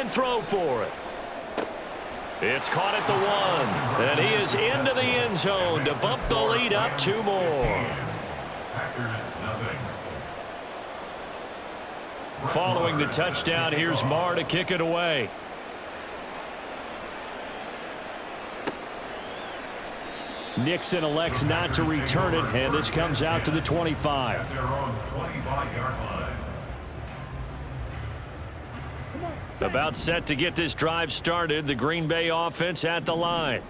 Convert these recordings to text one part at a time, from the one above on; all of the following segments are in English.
throw for it. It's caught at the 1, and he is into the end zone to bump the lead up 2 more. Following the touchdown, here's Marr to kick it away. Nixon elects not to return it, and this comes out to the 25. About set to get this drive started, the Green Bay offense at the line.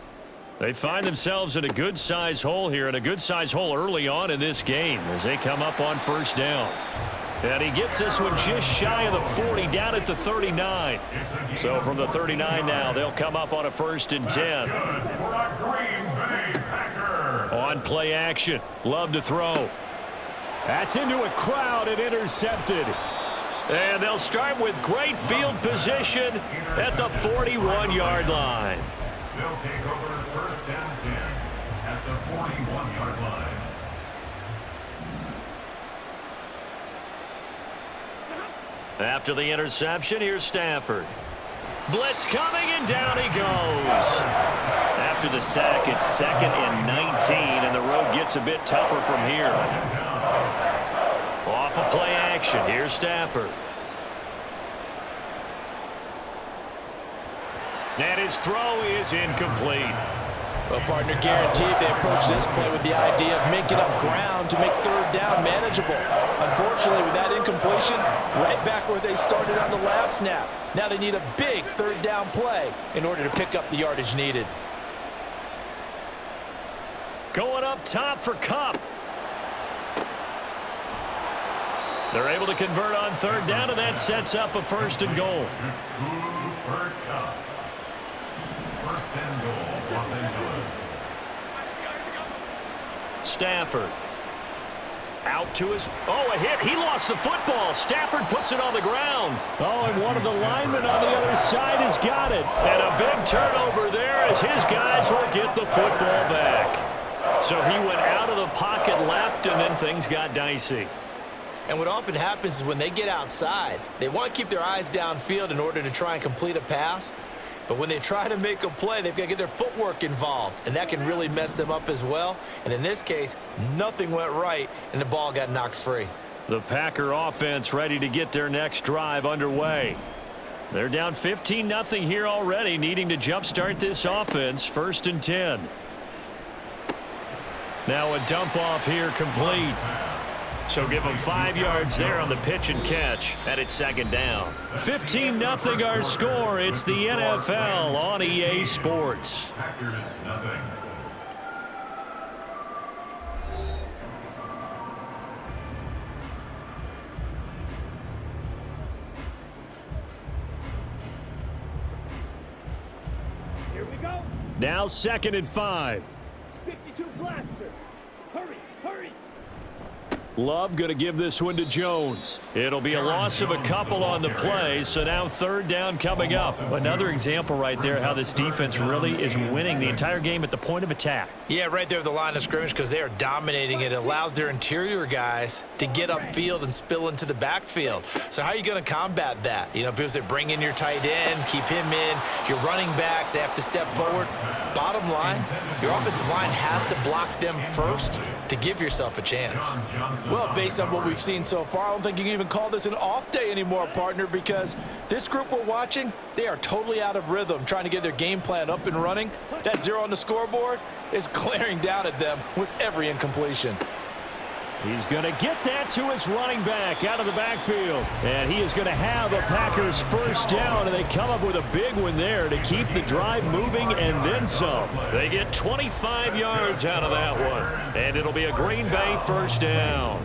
They find themselves in a good-sized hole here, and a good-sized hole early on in this game as they come up on first down. And he gets this one just shy of the 40, down at the 39. So from the 39 now, they'll come up on a 1st and 10. On play action, Love to throw. That's into a crowd and intercepted. And they'll start with great field position at the 41-yard line. They'll take over 1st and 10 at the 41-yard line. After the interception, here's Stafford. Blitz coming, and down he goes. After the sack, it's 2nd and 19, and the road gets a bit tougher from here. Off of play action, here's Stafford. And his throw is incomplete. Well, partner, guaranteed they approach this play with the idea of making up ground to make 3rd down manageable. Unfortunately, with that incompletion, right back where they started on the last snap. Now they need a big 3rd down play in order to pick up the yardage needed. Going up top for Kupp. They're able to convert on 3rd down, and that sets up a 1st and goal. Cooper Kupp. 1st and goal, Los Angeles. Stafford. Out to his... Oh, a hit. He lost the football. Stafford puts it on the ground. Oh, and one of the linemen on the other side has got it. And a big turnover there as his guys will get the football back. So he went out of the pocket left, and then things got dicey. And what often happens is when they get outside, they want to keep their eyes downfield in order to try and complete a pass. But when they try to make a play, they've got to get their footwork involved, and that can really mess them up as well. And in this case, nothing went right, and the ball got knocked free. The Packer offense ready to get their next drive underway. They're down 15-0 here already, needing to jumpstart this offense. 1st and 10. Now a dump off here complete. So give them 5 yards there on the pitch and catch, and it's 2nd down. 15-0 our score. It's the NFL on EA Sports. Packers nothing. Here we go. Now 2nd and 5. 52 blaster. Hurry, hurry. Love going to give this one to Jones. It'll be a loss of a couple on the play, so now 3rd down coming up. Another example right there how this defense really is winning the entire game at the point of attack. Yeah, right there at the line of scrimmage because they are dominating it. It allows their interior guys to get upfield and spill into the backfield. So how are you going to combat that? You know, because they bring in your tight end, keep him in. Your running backs, they have to step forward. Bottom line, your offensive line has to block them first to give yourself a chance. Well, based on what we've seen so far, I don't think you can even call this an off day anymore, partner, because this group we're watching, they are totally out of rhythm, trying to get their game plan up and running. That 0 on the scoreboard is glaring down at them with every incompletion. He's going to get that to his running back out of the backfield. And he is going to have a Packers 1st down, and they come up with a big one there to keep the drive moving and then some. They get 25 yards out of that one. And it'll be a Green Bay 1st down.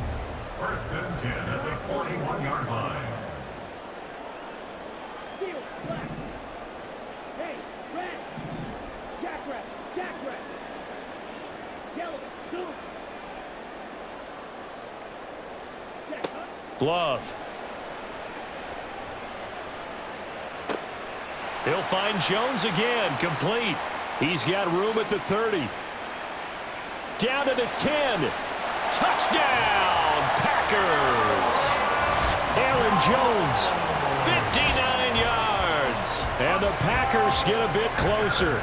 1st and 10 at the 41-yard line. Steel, black. Hey, red. Jackrabbit, jackrabbit. Yellow, blue. Love. He'll find Jones again, complete. He's got room at the 30. Down to the 10. Touchdown, Packers. Aaron Jones, 59 yards. And the Packers get a bit closer.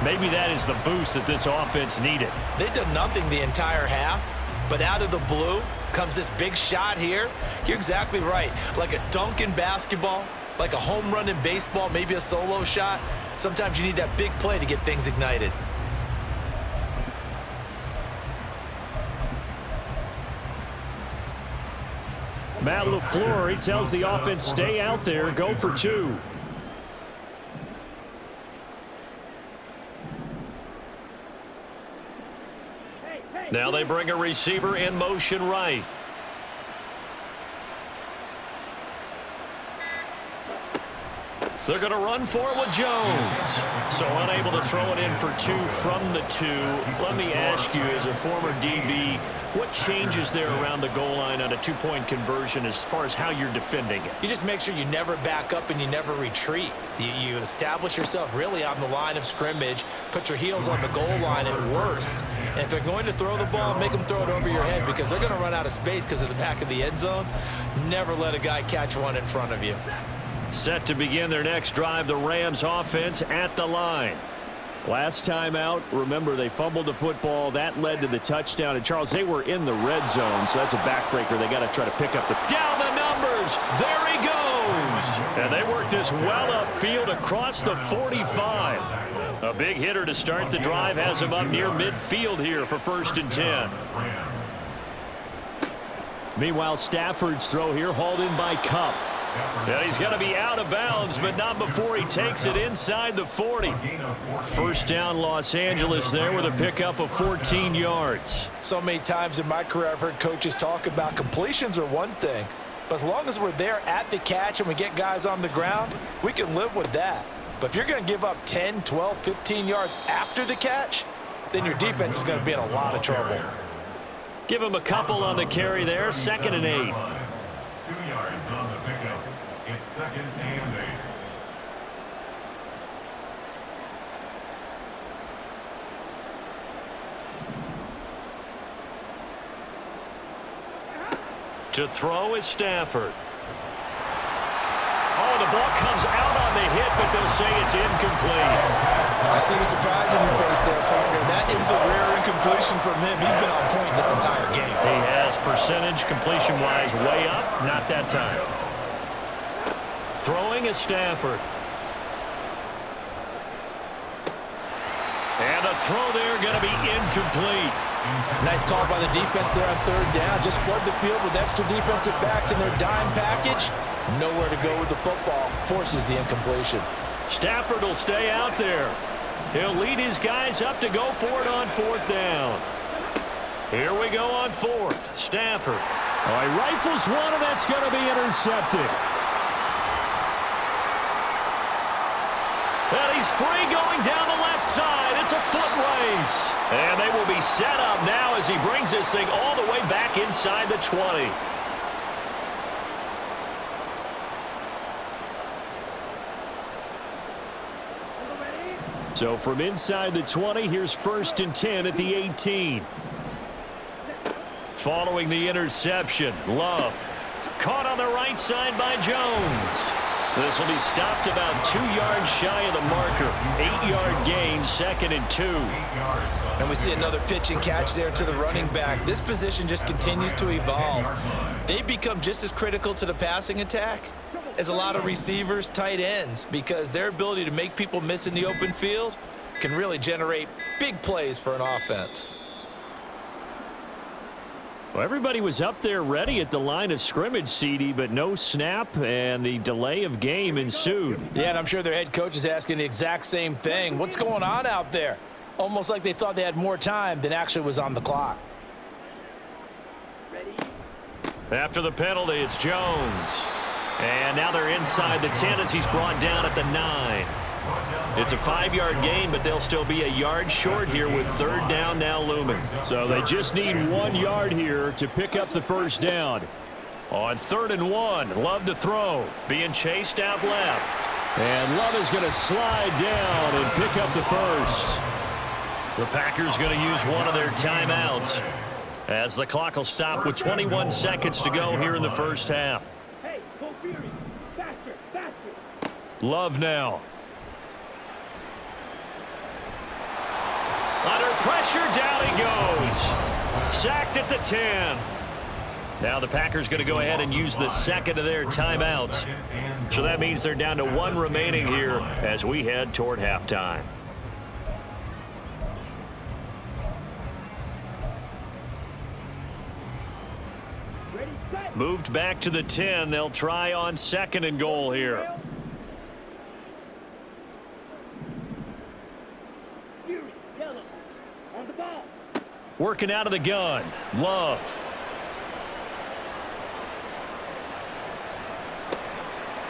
Maybe that is the boost that this offense needed. They've done nothing the entire half, but out of the blue comes this big shot here. You're exactly right. Like a dunk in basketball, like a home run in baseball, maybe a solo shot. Sometimes you need that big play to get things ignited. Matt LaFleur, he tells the offense, stay out there, go for two. Now they bring a receiver in motion right. They're going to run for it with Jones. So unable to throw it in for two from the two. Let me ask you, as a former DB, what changes there around the goal line on a two-point conversion as far as how you're defending it? You just make sure you never back up and you never retreat. You establish yourself really on the line of scrimmage, put your heels on the goal line at worst. And if they're going to throw the ball, make them throw it over your head because they're going to run out of space because of the back of the end zone. Never let a guy catch one in front of you. Set to begin their next drive, the Rams offense at the line. Last time out, remember, they fumbled the football. That led to the touchdown. And, Charles, they were in the red zone, so that's a backbreaker. They got to try to pick up the... Down the numbers! There he goes! And they work this well upfield across the 45. A big hitter to start the drive has him up near midfield here for 1st and 10. Meanwhile, Stafford's throw here hauled in by Kupp. Yeah, he's going to be out of bounds, but not before he takes it inside the 40. First down, Los Angeles there with a pickup of 14 yards. So many times in my career I've heard coaches talk about completions are one thing, but as long as we're there at the catch and we get guys on the ground, we can live with that. But if you're going to give up 10, 12, 15 yards after the catch, then your defense is going to be in a lot of trouble. Give him a couple on the carry there, 2nd and 8. 2 yards on the pickup. It's 2nd and 8. To throw is Stafford. Oh, the ball comes out on the hit, but they'll say it's incomplete. I see the surprise on your face there, partner. That is a rare incompletion from him. He's been on point this entire game. He has percentage completion-wise way up, not that time. Throwing is Stafford. And a throw there going to be incomplete. Nice call by the defense there on 3rd down. Just flood the field with extra defensive backs in their dime package. Nowhere to go with the football. Forces the incompletion. Stafford will stay out there. He'll lead his guys up to go for it on 4th down. Here we go on 4th. Stafford. Oh, he rifles one, and that's going to be intercepted. And he's free going down the left side. It's a foot race. And they will be set up now as he brings this thing all the way back inside the 20. So from inside the 20, here's 1st and 10 at the 18. Following the interception, Love. Caught on the right side by Jones. This will be stopped about 2 yards shy of the marker. 8-yard gain, 2nd and 2. And we see another pitch and catch there to the running back. This position just continues to evolve. They become just as critical to the passing attack as a lot of receivers, tight ends, because their ability to make people miss in the open field can really generate big plays for an offense. Well, everybody was up there ready at the line of scrimmage, CD, but no snap, and the delay of game ensued. Yeah, and I'm sure their head coach is asking the exact same thing. What's going on out there? Almost like they thought they had more time than actually was on the clock. After the penalty, it's Jones. And now they're inside the 10 as he's brought down at the 9. It's a 5-yard gain, but they'll still be a yard short here with 3rd down now looming. So they just need 1 yard here to pick up the 1st down. On 3rd and 1, Love to throw. Being chased out left. And Love is going to slide down and pick up the 1st. The Packers going to use one of their timeouts as the clock will stop with 21 seconds to go here in the 1st half. Faster, faster. Love now. Under pressure, down he goes. Sacked at the 10. Now the Packers going to go ahead and use the second of their timeouts. So that means they're down to one remaining here as we head toward halftime. Ready, set. Moved back to the 10. They'll try on second and goal here. Fury, yellow. On the ball. Working out of the gun. Love.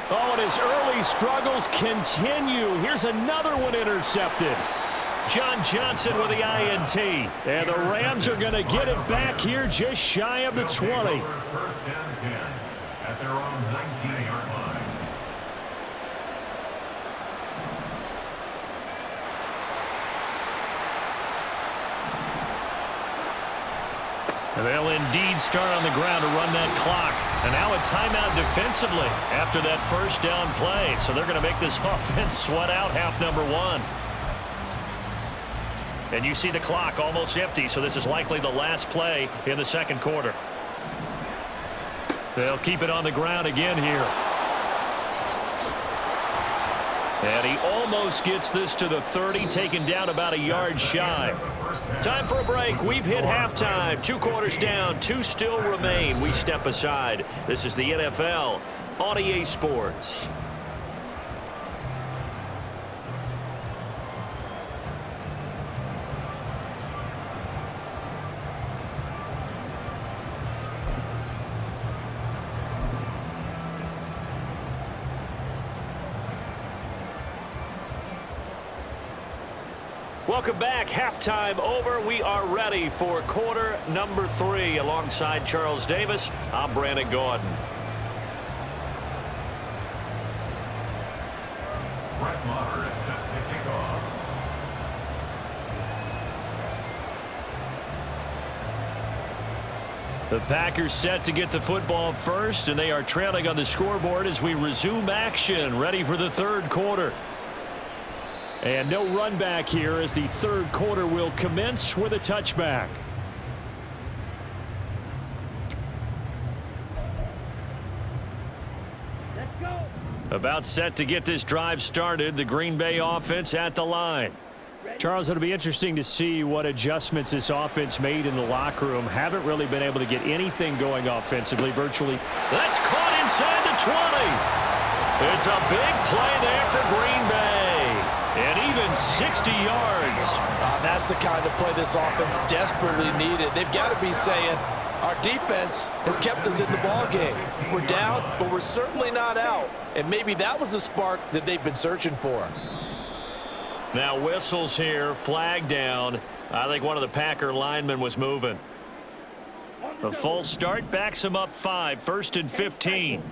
Oh, and his early struggles continue. Here's another one intercepted. John Johnson with the INT. And the Rams are going to get it back here just shy of the 20. First and 10 at their own 19-yard line. And they'll indeed start on the ground to run that clock. And now a timeout defensively after that first down play. So they're going to make this offense sweat out half number one. And you see the clock almost empty, so this is likely the last play in the second quarter. They'll keep it on the ground again here. And he almost gets this to the 30, taken down about a yard shy. Time for a break. We've hit halftime. 2 quarters down, 2 still remain. We step aside. This is the NFL on EA Sports. Welcome back. Halftime over. We are ready for quarter number 3. Alongside Charles Davis, I'm Brandon Gordon. Brett Maher is set to kick off. The Packers set to get the football first, and they are trailing on the scoreboard as we resume action, ready for the third quarter. And no run back here as the third quarter will commence with a touchback. Let's go. About set to get this drive started, the Green Bay offense at the line. Charles, it'll be interesting to see what adjustments this offense made in the locker room. Haven't really been able to get anything going offensively, virtually. That's caught inside the 20. It's a big play there for Green Bay. And even 60 yards. That's the kind of play this offense desperately needed. They've got to be saying, our defense has kept us in the ball game. We're down, but we're certainly not out. And maybe that was the spark that they've been searching for. Now whistles here, flag down. I think one of the Packer linemen was moving. The false start backs him up 5, 1st and 15.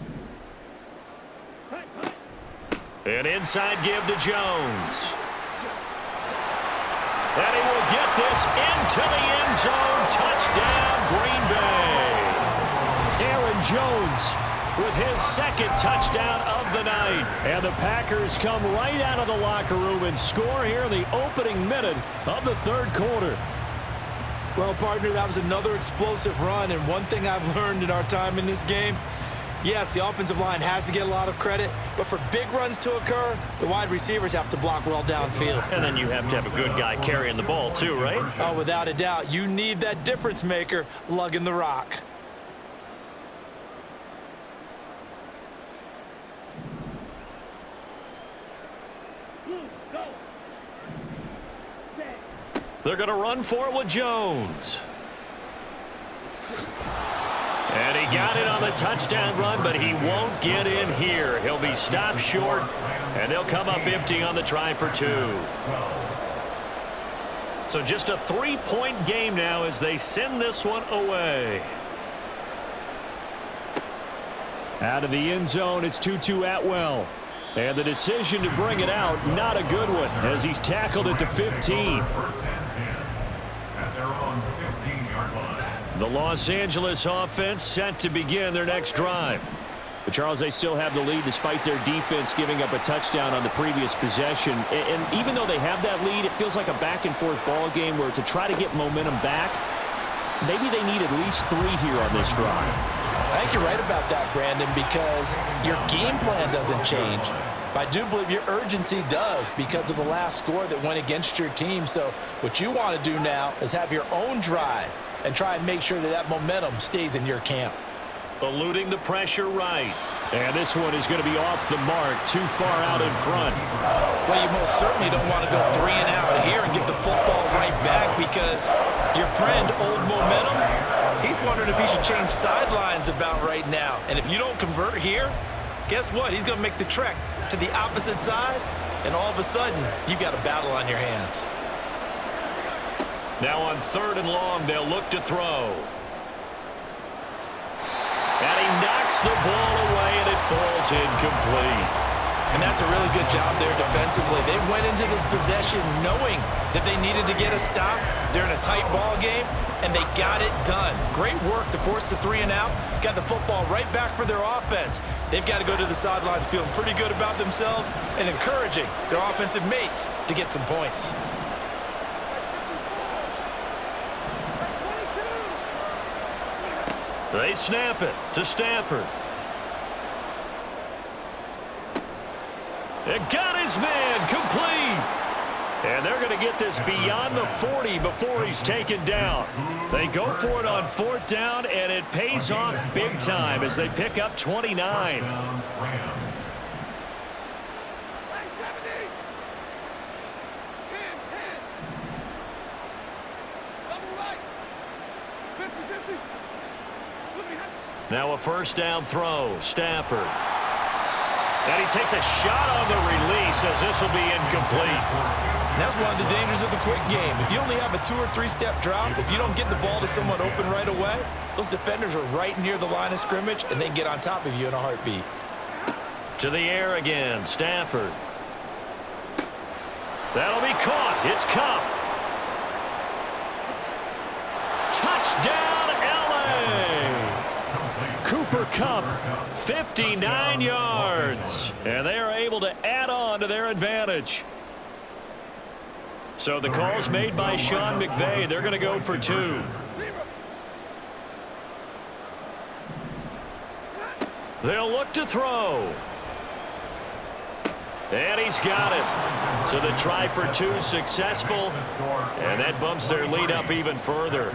An inside give to Jones. And he will get this into the end zone. Touchdown, Green Bay. Aaron Jones with his second touchdown of the night. And the Packers come right out of the locker room and score here in the opening minute of the third quarter. Well, partner, that was another explosive run, and one thing I've learned in our time in this game, yes, the offensive line has to get a lot of credit, but for big runs to occur, the wide receivers have to block well downfield. And then you have to have a good guy carrying the ball too, right? Oh, without a doubt. You need that difference maker lugging the rock. Go. Set. They're going to run for it with Jones. And he got it on the touchdown run, but he won't get in here. He'll be stopped short, and they'll come up empty on the try for 2. So just a 3-point game now as they send this one away. Out of the end zone, it's 2-2 Atwell. And the decision to bring it out, not a good one, as he's tackled at the 15. First and 10 at their own 15-yard line. The Los Angeles offense set to begin their next drive. But, Charles, they still have the lead despite their defense giving up a touchdown on the previous possession. And even though they have that lead, it feels like a back-and-forth ball game where to try to get momentum back, maybe they need at least 3 here on this drive. I think you're right about that, Brandon, because your game plan doesn't change. But I do believe your urgency does because of the last score that went against your team. So what you want to do now is have your own drive and try and make sure that that momentum stays in your camp. Eluding the pressure right. And this one is going to be off the mark, too far out in front. Well, you most certainly don't want to go 3 and out here and get the football right back because your friend, Old Momentum, he's wondering if he should change sidelines about right now. And if you don't convert here, guess what? He's going to make the trek to the opposite side, and all of a sudden, you've got a battle on your hands. Now on 3rd and long, they'll look to throw. And he knocks the ball away, and it falls incomplete. And that's a really good job there defensively. They went into this possession knowing that they needed to get a stop. They're in a tight ball game, and they got it done. Great work to force the 3 and out. Got the football right back for their offense. They've got to go to the sidelines feeling pretty good about themselves and encouraging their offensive mates to get some points. They snap it to Stafford. It got his man complete. And they're going to get this beyond the 40 before he's taken down. They go for it on 4th down, and it pays off big time as they pick up 29. Now a 1st down throw, Stafford. And he takes a shot on the release as this will be incomplete. And that's one of the dangers of the quick game. If you only have a 2- or 3-step drop, if you don't get the ball to someone open right away, those defenders are right near the line of scrimmage, and they can get on top of you in a heartbeat. To the air again, Stafford. That'll be caught. It's Cup. Touchdown, L.A. Cooper Kupp, 59 yards. And they are able to add on to their advantage. So the call's made by Sean McVay. They're going to go for 2. They'll look to throw. And he's got it. So the try for 2 successful. And that bumps their lead up even further.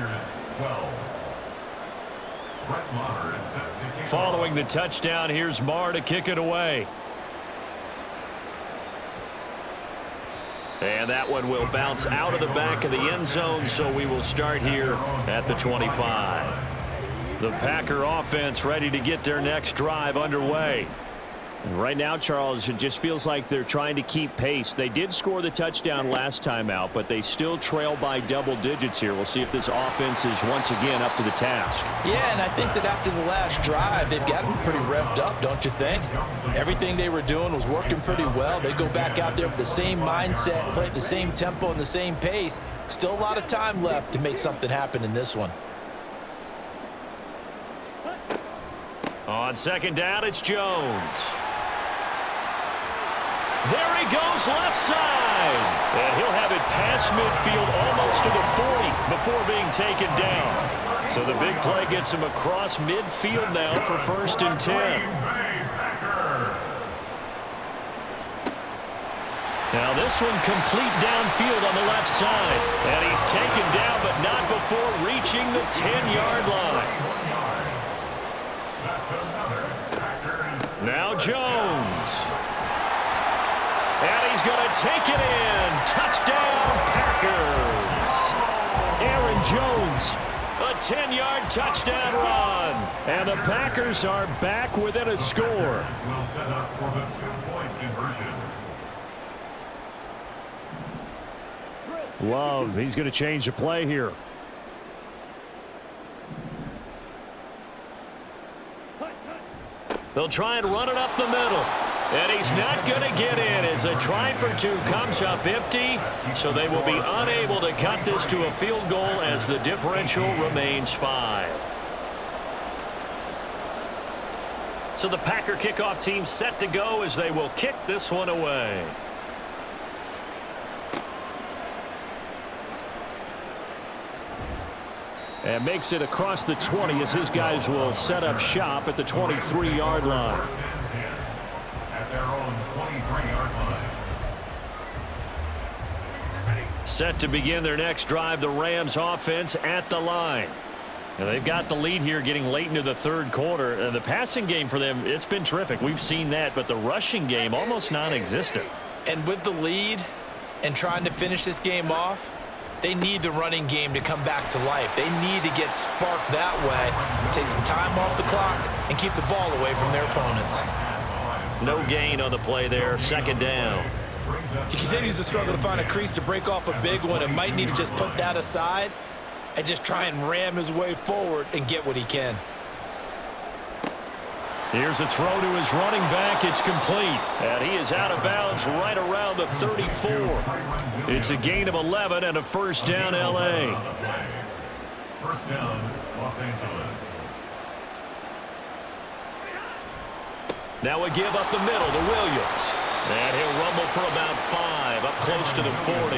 Following the touchdown, here's Marr to kick it away. And that one will bounce out of the back of the end zone, so we will start here at the 25. The Packer offense ready to get their next drive underway. And right now, Charles, it just feels like they're trying to keep pace. They did score the touchdown last time out, but they still trail by double digits here. We'll see if this offense is once again up to the task. Yeah, and I think that after the last drive, they've got to be pretty revved up, don't you think? Everything they were doing was working pretty well. They go back out there with the same mindset, play at the same tempo and the same pace. Still a lot of time left to make something happen in this one. On 2nd down, it's Jones. There he goes, left side. And he'll have it past midfield almost to the 40 before being taken down. So the big play gets him across midfield now for 1st and 10. Now this one complete downfield on the left side. And he's taken down, but not before reaching the 10-yard line. Now Jones. And he's going to take it in. Touchdown, Packers. Aaron Jones, a 10-yard touchdown run. And the Packers are back within a score. Will set up for the 2-point conversion. Love, he's going to change the play here. They'll try and run it up the middle. And he's not going to get in as a try for 2 comes up empty. So they will be unable to cut this to a field goal as the differential remains 5. So the Packer kickoff team set to go as they will kick this one away. And makes it across the 20 as his guys will set up shop at the 23-yard line. First and 10 at their own 23-yard line. Set to begin their next drive, the Rams offense at the line. And they've got the lead here getting late into the third quarter. And the passing game for them, it's been terrific. We've seen that, but the rushing game almost non-existent. And with the lead and trying to finish this game off, they need the running game to come back to life. They need to get sparked that way, take some time off the clock, and keep the ball away from their opponents. No gain on the play there, second down. He continues to struggle to find a crease to break off a big one and might need to just put that aside and just try and ram his way forward and get what he can. Here's a throw to his running back. It's complete. And he is out of bounds right around the 34. It's a gain of 11 and a first down, L.A. First down, Los Angeles. Now a give up the middle to Williams. And he'll rumble for about 5, up close to the 40.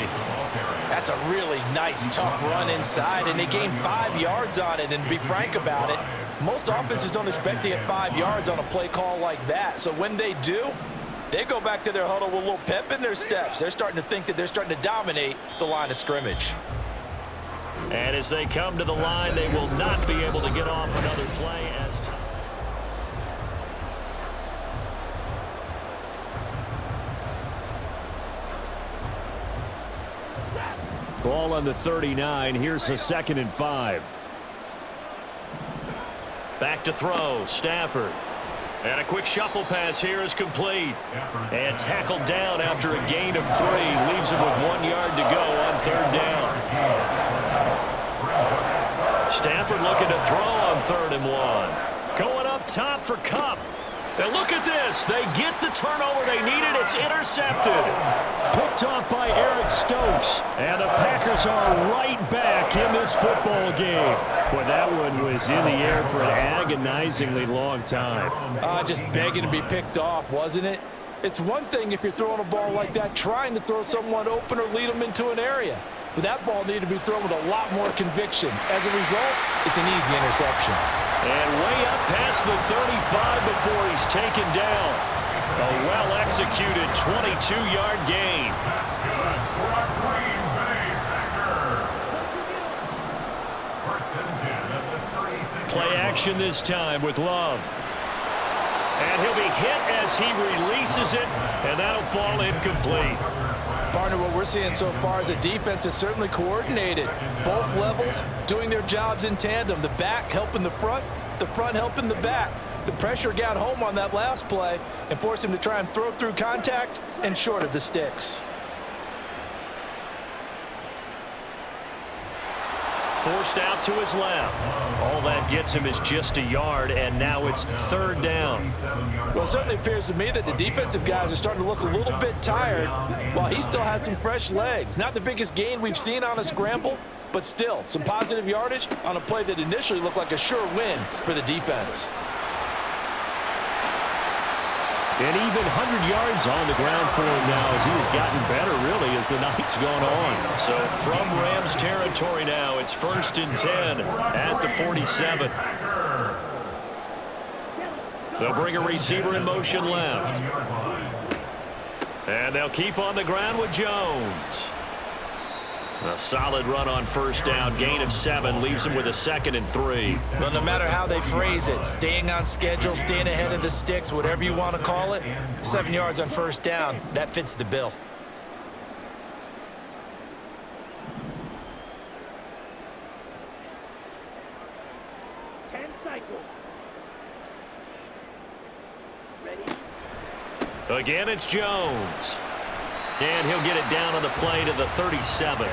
That's a really nice, tough run inside, and they gained 5 yards on it. And to be frank about it, most offenses don't expect to get 5 yards on a play call like that. So when they do, they go back to their huddle with a little pep in their steps. They're starting to think that they're starting to dominate the line of scrimmage. And as they come to the line, they will not be able to get off another play as time. Ball on the 39. Here's the 2nd and 5. Back to throw, Stafford. And a quick shuffle pass here is complete. And tackled down after a gain of 3. Leaves him with 1 yard to go on third down. Stafford looking to throw on 3rd and 1. Going up top for Kupp. And look at this. They get the turnover they needed. It's intercepted. Picked off by Eric Stokes. And the Packers are right back in this football game. Well, that one was in the air for an agonizingly long time. Just begging to be picked off, wasn't it? It's one thing if you're throwing a ball like that, trying to throw someone open or lead them into an area. But that ball needed to be thrown with a lot more conviction. As a result, it's an easy interception. And way up past the 35 before he's taken down. A well-executed 22-yard gain. That's good for a Green Bay Packer. First and 10 at the 36. Play action this time with Love. And he'll be hit as he releases it, and that'll fall incomplete. Partner, what we're seeing so far is a defense is certainly coordinated. Both levels doing their jobs in tandem. The back helping the front helping the back. The pressure got home on that last play and forced him to try and throw through contact and short of the sticks. Forced out to his left. All that gets him is just a yard, and now it's third down. Well, it certainly appears to me that the defensive guys are starting to look a little bit tired while he still has some fresh legs. Not the biggest gain we've seen on a scramble, but still some positive yardage on a play that initially looked like a sure win for the defense. And even 100 yards on the ground for him now as he has gotten better, really, as the night's gone on. So from Rams territory now, it's 1st and 10 at the 47. They'll bring a receiver in motion left. And they'll keep on the ground with Jones. A solid run on first down. Gain of 7 leaves him with a 2nd and 3. Well, no matter how they phrase it, staying on schedule, staying ahead of the sticks, whatever you want to call it, 7 yards on first down, that fits the bill. Again, it's Jones. And he'll get it down on the play to the 37.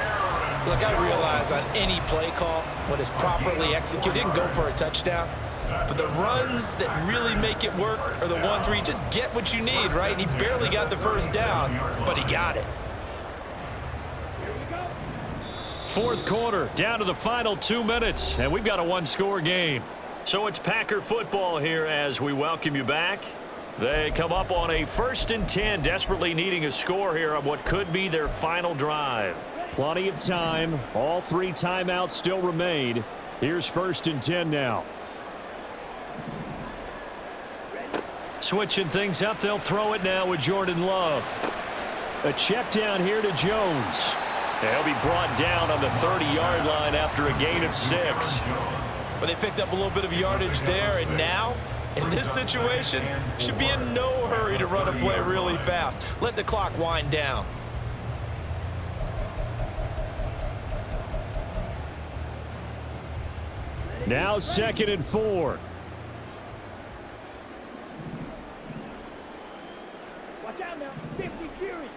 Look, I realize on any play call, when it's properly executed, you can go for a touchdown. But the runs that really make it work are the ones where you just get what you need, right? And he barely got the first down, but he got it. Fourth quarter, down to the final 2 minutes, and we've got a one-score game. So it's Packer football here as we welcome you back. They come up on a 1st and 10, desperately needing a score here on what could be their final drive. Plenty of time. All 3 timeouts still remain. Here's 1st and 10 now. Switching things up, they'll throw it now with Jordan Love. A check down here to Jones. He'll be brought down on the 30-yard line after a gain of 6. But they picked up a little bit of yardage there, and now, in this situation, should be in no hurry to run a play really fast. Let the clock wind down. Now 2nd and 4. Watch out now. 50 Fury.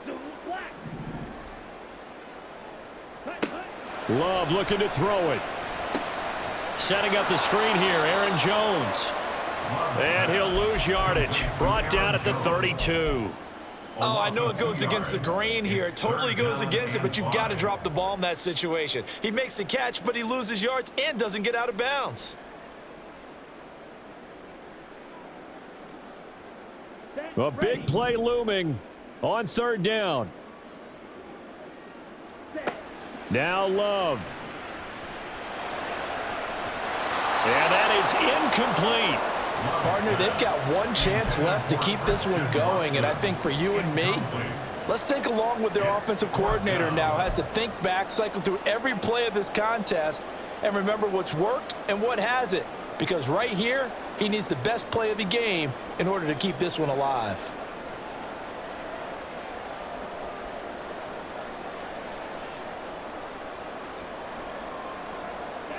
Zulu black. Hut, hut. Love looking to throw it. Setting up the screen here, Aaron Jones. And he'll lose yardage. Brought down at the 32. Oh, I know it goes against the grain here. It totally goes against it, but you've got to drop the ball in that situation. He makes a catch, but he loses yards and doesn't get out of bounds. A big play looming on 3rd down. Now Love. And that is incomplete. Partner, they've got one chance left to keep this one going, and I think for you and me, let's think along with their offensive coordinator now. Has to think back, cycle through every play of this contest, and remember what's worked and what hasn't. Because right here, he needs the best play of the game in order to keep this one alive.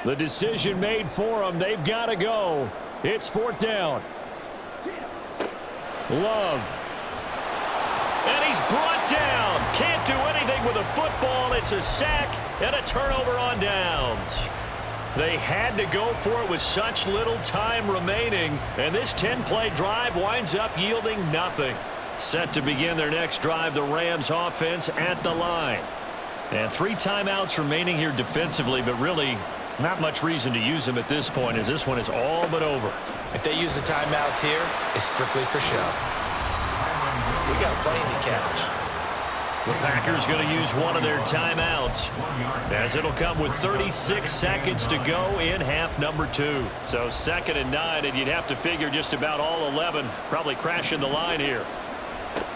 The decision made for them. They've got to go. It's 4th down. Love. And he's brought down. Can't do anything with a football. It's a sack and a turnover on downs. They had to go for it with such little time remaining, and this 10-play drive winds up yielding nothing. Set to begin their next drive, the Rams offense at the line. And 3 timeouts remaining here defensively, but really not much reason to use them at this point as this one is all but over. If they use the timeouts here, it's strictly for show. We got a plane to catch. The Packers going to use one of their timeouts as it'll come with 36 seconds to go in half number 2. So 2nd and 9, and you'd have to figure just about all 11 probably crashing the line here.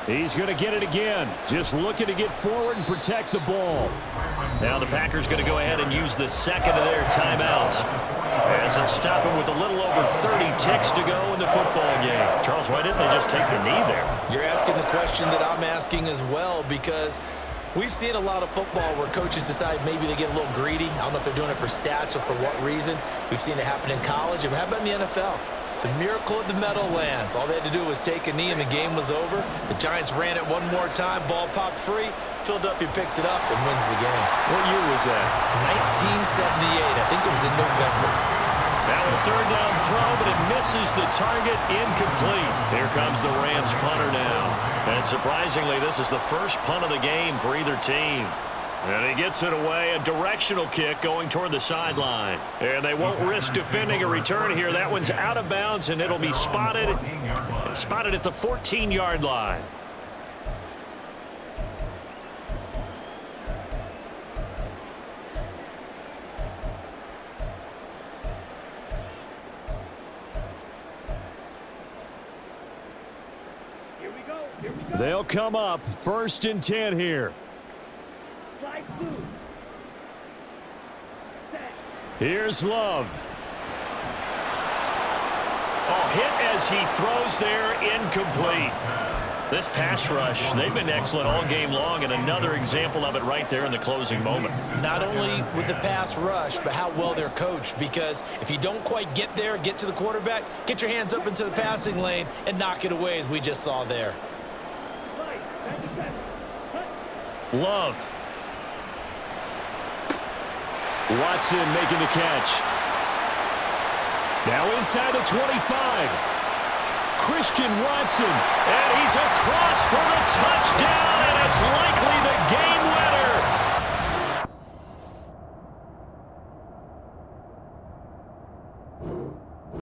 He's going to get it again. Just looking to get forward and protect the ball. Now the Packers going to go ahead and use the 2nd of their timeouts as they'll stop him with a little over 30 ticks to go in the football game. Charles, why didn't they just take the knee there? You're asking the question that I'm asking as well, because we've seen a lot of football where coaches decide maybe they get a little greedy. I don't know if they're doing it for stats or for what reason. We've seen it happen in college. And how about in the NFL? The miracle of the Meadowlands. All they had to do was take a knee and the game was over. The Giants ran it one more time. Ball popped free. Philadelphia picks it up and wins the game. What year was that? 1978. I think it was in November. Now a 3rd down throw, but it misses the target. Incomplete. Here comes the Rams punter now. And surprisingly, this is the first punt of the game for either team. And he gets it away, a directional kick going toward the sideline. And they won't risk defending a return here. That one's out of bounds, and it'll be spotted at the 14-yard line. Here we go. Here we go. They'll come up 1st and 10 here. Slide through. Set. Here's Love. Oh, hit as he throws there, incomplete. This pass rush, they've been excellent all game long, and another example of it right there in the closing moment. Not only with the pass rush, but how well they're coached, because if you don't quite get there, get to the quarterback, get your hands up into the passing lane and knock it away as we just saw there. Slide. Back to center. Hut. Love. Watson making the catch. Now inside the 25. Christian Watson. And he's across for the touchdown, and it's likely the game winner.